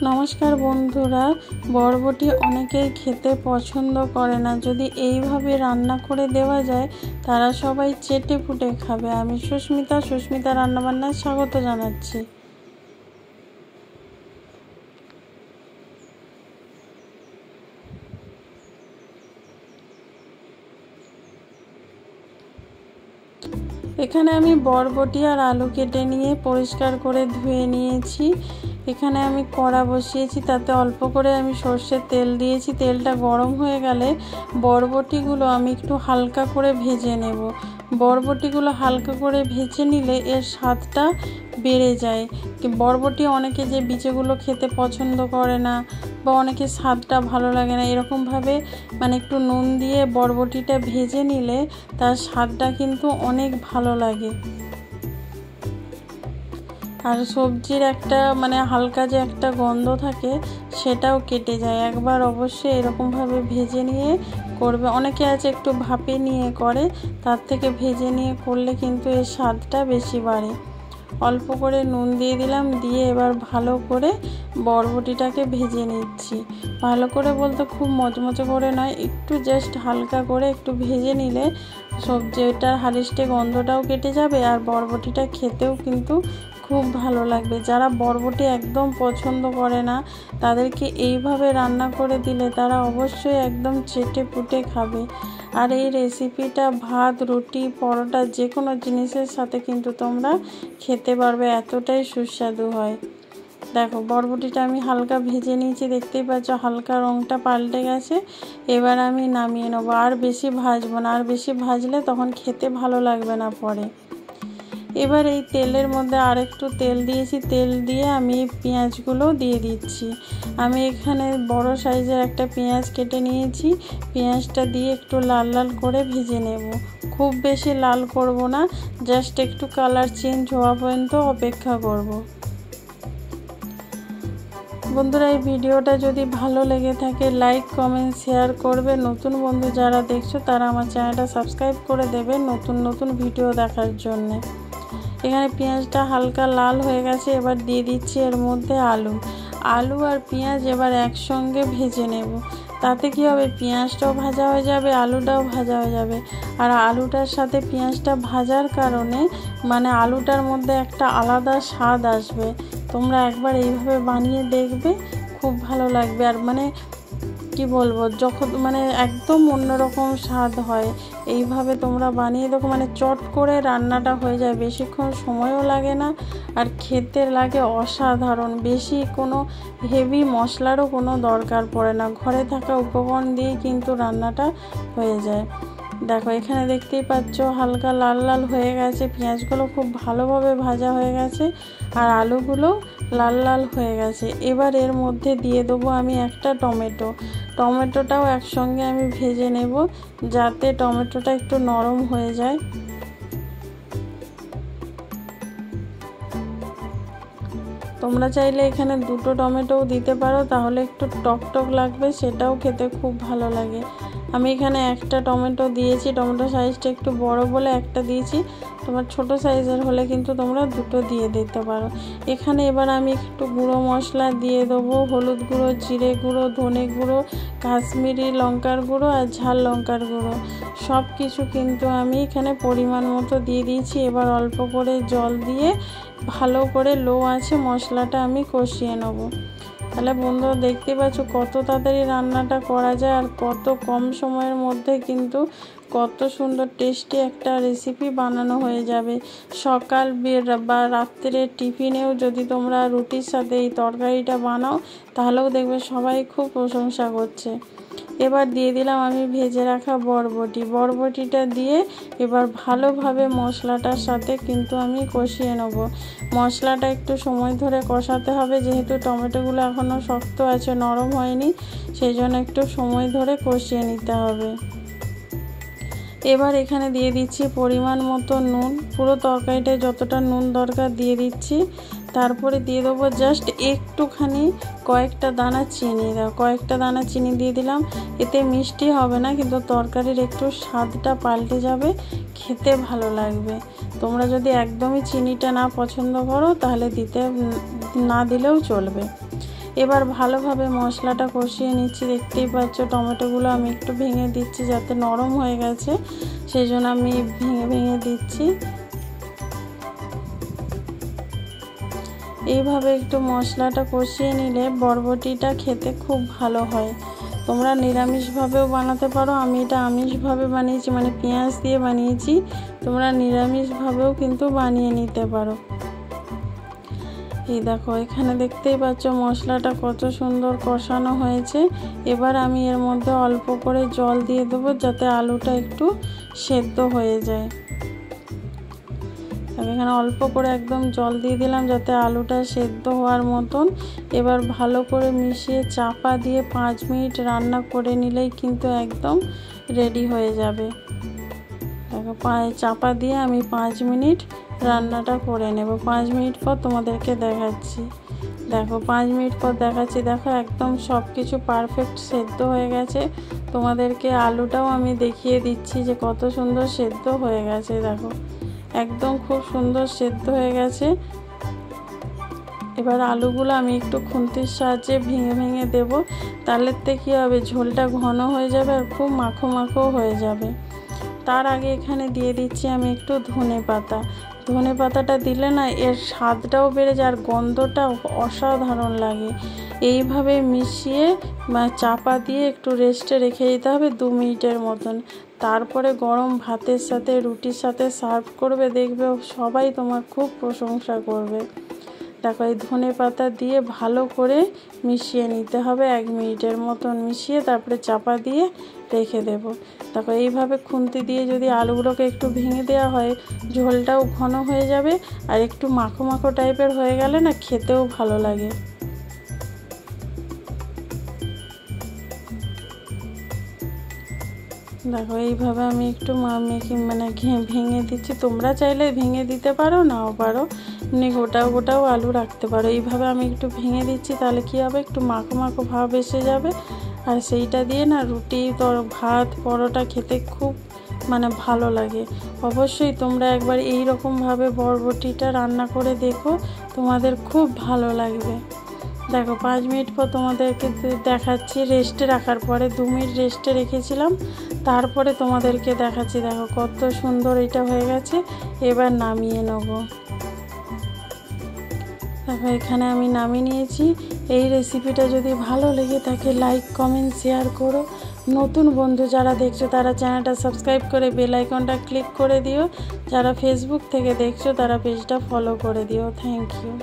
নমস্কার বন্ধুরা, বরবটি অনেকেই খেতে পছন্দ করে না। যদি এইভাবে রান্না করে দেওয়া যায় তারা সবাই চেটে পুটে খাবে। আমি সুস্মিতা রান্নাবান্নায় স্বাগত জানাচ্ছি। এখানে আমি বরবটি আর আলু কেটে নিয়ে পরিষ্কার করে ধুয়ে নিয়েছি। এখানে আমি কড়া বসিয়েছি, তাতে অল্প করে আমি সর্ষের তেল দিয়েছি। তেলটা গরম হয়ে গেলে বরবটিগুলো আমি একটু হালকা করে ভেজে নেব। বরবটিগুলো হালকা করে ভেজে নিলে এর স্বাদটা বেড়ে যায়। বরবটি অনেকে যে বীজগুলো খেতে পছন্দ করে না বা অনেকে স্বাদটা ভালো লাগে না, এরকমভাবে একটু নুন দিয়ে বরবটিটা ভেজে নিলে তার স্বাদটা কিন্তু অনেক ভালো লাগে। আর সবজির একটা হালকা যে একটা গন্ধ থাকে সেটাও কেটে যায়। একবার অবশ্যই এরকমভাবে ভেজে নিয়ে করবে। অনেকে আছে একটু ভাপে নিয়ে করে, তার থেকে ভেজে নিয়ে করলে কিন্তু এর স্বাদটা বেশি বাড়ে। অল্প করে নুন দিয়ে দিলাম, দিয়ে এবার ভালো করে বরবটিটাকে ভেজে নিচ্ছি। ভালো করে বলতে খুব মচমচে করে নয়, একটু জাস্ট হালকা করে একটু ভেজে নিলে সবজিটার হালিশটে গন্ধটাও কেটে যাবে আর বরবটিটা খেতেও কিন্তু খুব ভালো লাগবে। যারা বরবটি একদম পছন্দ করে না তাদেরকে এইভাবে রান্না করে দিলে তারা অবশ্যই একদম চেটে পুটে খাবে। আর এই রেসিপিটা ভাত, রুটি, পরোটা যে কোনো জিনিসের সাথে কিন্তু তোমরা খেতে পারবে, এতটাই সুস্বাদু হয়। দেখো বরবটিটা আমি হালকা ভেজে নিয়েছি, দেখতেই পাচ্ছ হালকা রঙটা পাল্টে গেছে। এবার আমি নামিয়ে নেবো। আর বেশি ভাজবো না, আর বেশি ভাজলে তখন খেতে ভালো লাগবে না পরে। এবার এই তেলের মধ্যে আর একটু তেল দিয়েছি, তেল দিয়ে আমি পেঁয়াজগুলো দিয়ে দিচ্ছি। আমি এখানে বড় সাইজের একটা পেঁয়াজ কেটে নিয়েছি। পেঁয়াজটা দিয়ে একটু লাল লাল করে ভেজে নেব। খুব বেশি লাল করব না, জাস্ট একটু কালার চেঞ্জ হওয়া পর্যন্ত অপেক্ষা করব। বন্ধুরা, এই ভিডিওটা যদি ভালো লেগে থাকে লাইক, কমেন্ট, শেয়ার করবে। নতুন বন্ধু যারা দেখছো তারা আমার চ্যানেলটা সাবস্ক্রাইব করে দেবে নতুন ভিডিও দেখার জন্যে। এখানে পেঁয়াজটা হালকা লাল হয়ে গেছে। এবার দিয়ে দিচ্ছি এর মধ্যে আলু আর পেঁয়াজ এবার একসঙ্গে ভেজে নেব। তাতে কি হবে, পেঁয়াজটাও ভাজা হয়ে যাবে, আলুটাও ভাজা হয়ে যাবে। আর আলুটার সাথে পেঁয়াজটা ভাজার কারণে আলুটার মধ্যে একটা আলাদা স্বাদ আসবে। তোমরা একবার এইভাবে বানিয়ে দেখবে, খুব ভালো লাগবে। আর কি বলবো, যখন একদম অন্যরকম স্বাদ হয়। এইভাবে তোমরা বানিয়ে দেখো, চট করে রান্নাটা হয়ে যায়, বেশিক্ষণ সময়ও লাগে না আর খেতে লাগে অসাধারণ। বেশি কোনো হেভি মশলারও কোনো দরকার পড়ে না, ঘরে থাকা উপকরণ দিয়েই কিন্তু রান্নাটা হয়ে যায়। দেখো এখানে দেখতেই পাচ্ছ হালকা লাল লাল হয়ে গেছে, পেঁয়াজগুলো খুব ভালোভাবে ভাজা হয়ে গেছে আর আলুগুলো লাল লাল হয়ে গেছে। এবার এর মধ্যে দিয়ে দেবো আমি একটা টমেটোটাও একসঙ্গে আমি ভেজে নেব, যাতে টমেটোটা একটু নরম হয়ে যায়। তোমরা চাইলে এখানে দুটো টমেটোও দিতে পারো, তাহলে একটু টক লাগবে, সেটাও খেতে খুব ভালো লাগে। আমি এখানে একটা টমেটো দিয়েছি, টমেটো সাইজটা একটু বড় বলে একটা দিয়েছি। তোমার ছোট সাইজের হলে কিন্তু তোমরা দুটো দিয়ে দিতে পারো। এখানে এবার আমি একটু গুঁড়ো মশলা দিয়ে দেবো, হলুদ গুঁড়ো, জিরে গুঁড়ো, ধনে গুঁড়ো, কাশ্মীরি লঙ্কার গুঁড়ো আর ঝাল লঙ্কার গুঁড়ো, সব কিছু কিন্তু আমি এখানে পরিমাণ মতো দিয়ে দিয়েছি। এবার অল্প করে জল দিয়ে ভালো করে লো আঁচে মশলাটা আমি কষিয়ে নেব। তাহলে বন্ধুরা দেখতে পাচ্ছ কত তাড়াতাড়ি রান্নাটা করা যায় আর কত কম সময়ের মধ্যে কিন্তু কত সুন্দর টেস্টি একটা রেসিপি বানানো হয়ে যাবে। সকাল বা রাত্রে টিফিনেও যদি তোমরা রুটির সাথে এই তরকারিটা বানাও তাহলেও দেখবে সবাই খুব প্রশংসা করছে। এবার দিয়ে দিলাম আমি ভেজে রাখা বরবটিটা দিয়ে এবার ভালোভাবে মশলাটার সাথে কিন্তু আমি কষিয়ে নেব। মশলাটা একটু সময় ধরে কষাতে হবে, যেহেতু টমেটোগুলো এখনও শক্ত আছে, নরম হয়নি, সেই জন্য একটু সময় ধরে কষিয়ে নিতে হবে। এবার এখানে দিয়ে দিচ্ছি পরিমাণ মতো নুন, পুরো তরকারিটায় যতটা নুন দরকার দিয়ে দিচ্ছি। তারপরে দিয়ে দেবো জাস্ট একটুখানি কয়েকটা দানা চিনি দিয়ে দিলাম। এতে মিষ্টি হবে না, কিন্তু তরকারির একটু স্বাদটা পাল্টে যাবে, খেতে ভালো লাগবে। তোমরা যদি একদমই চিনিটা না পছন্দ করো তাহলে না দিলেও চলবে। এবার ভালোভাবে মশলাটা কষিয়ে নিচ্ছি। দেখতেই পাচ্ছ টমেটোগুলো আমি একটু ভেঙে দিচ্ছি, যাতে নরম হয়ে গেছে সেই জন্য আমি ভেঙে ভেঙে দিচ্ছি। এইভাবে একটু মশলাটা কষিয়ে নিলে বরবটিটা খেতে খুব ভালো হয়। তোমরা নিরামিষভাবেও বানাতে পারো, আমি এটা আমিষভাবে বানিয়েছি, মানে পেঁয়াজ দিয়ে বানিয়েছি। তোমরা নিরামিষভাবেও কিন্তু বানিয়ে নিতে পারো। এই দেখো এখানে দেখতেই পাচ্ছ মশলাটা কত সুন্দর কষানো হয়েছে। এবার আমি এর মধ্যে অল্প করে জল দিয়ে দেবো, যাতে আলুটা একটু সেদ্ধ হয়ে যায়। এখানে অল্প করে একদম জল দিয়ে দিলাম, যাতে আলুটা সেদ্ধ হওয়ার মতন। এবার ভালো করে মিশিয়ে চাপা দিয়ে 5 মিনিট রান্না করে নিলেই কিন্তু একদম রেডি হয়ে যাবে। দেখো চাপা দিয়ে আমি 5 মিনিট রান্নাটা করে নেব। 5 মিনিট পর তোমাদেরকে দেখাচ্ছি। দেখো 5 মিনিট পর দেখাচ্ছি। দেখো একদম সব কিছু পারফেক্ট সেদ্ধ হয়ে গেছে। তোমাদেরকে আলুটাও আমি দেখিয়ে দিচ্ছি যে কত সুন্দর সেদ্ধ হয়ে গেছে। দেখো একদম খুব সুন্দর সেদ্ধ হয়ে গেছে। এবার আলুগুলো আমি একটু খুন্তির সাহায্যে ভেঙে ভেঙে দেব, তাহলে কী হবে, ঝোলটা ঘন হয়ে যাবে আর খুব মাখো মাখো হয়ে যাবে। তার আগে এখানে দিয়ে দিচ্ছি আমি একটু ধনে পাতা। ধনে পাতাটা দিলে না এর স্বাদটাও বেড়ে যায় আর গন্ধটা অসাধারণ লাগে। এইভাবে মিশিয়ে চাপা দিয়ে একটু রেস্টে রেখে দিতে হবে 2 মিনিটের মতন। তারপরে গরম ভাতের সাথে রুটির সাথে সার্ভ করবে, দেখবে সবাই তোমার খুব প্রশংসা করবে। দেখো এই ধনে পাতা দিয়ে ভালো করে মিশিয়ে নিতে হবে, 1 মিনিটের মতন মিশিয়ে তারপরে চাপা দিয়ে রেখে দেব। দেখো এইভাবে খুন্তি দিয়ে যদি আলুগুলোকে একটু ভেঙে দেওয়া হয়, ঝোলটাও ঘন হয়ে যাবে আর একটু মাখো মাখো টাইপের হয়ে গেলে না খেতেও ভালো লাগে। দেখো এইভাবে আমি একটু ভেঙে দিচ্ছি। তোমরা চাইলে ভেঙে দিতে পারো, নাও পারো, এমনি গোটাও আলু রাখতে পারো। এইভাবে আমি একটু ভেঙে দিচ্ছি, তাহলে কী হবে, একটু মাখো মাখো ভাব এসে যাবে আর সেইটা দিয়ে না রুটি ভাত পরোটা খেতে খুব ভালো লাগে। অবশ্যই তোমরা একবার এই রকমভাবে বরবটিটা রান্না করে দেখো, তোমাদের খুব ভালো লাগবে। দেখো 5 মিনিট পর তোমাদেরকে দেখাচ্ছি, রেস্টে রাখার পরে 2 মিনিট রেস্টে রেখেছিলাম, তারপরে তোমাদেরকে দেখাচ্ছি। দেখো কত সুন্দর এটা হয়ে গেছে। এবার নামিয়ে নেব। দেখো এখানে আমি নামিয়ে নিয়েছি। এই রেসিপিটা যদি ভালো লেগে থাকে লাইক কমেন্ট শেয়ার করো। নতুন বন্ধু যারা দেখছো তারা চ্যানেলটা সাবস্ক্রাইব করে বেল আইকনটা ক্লিক করে দিও। যারা ফেসবুক থেকে দেখছো তারা পেজটা ফলো করে দিও। Thank you.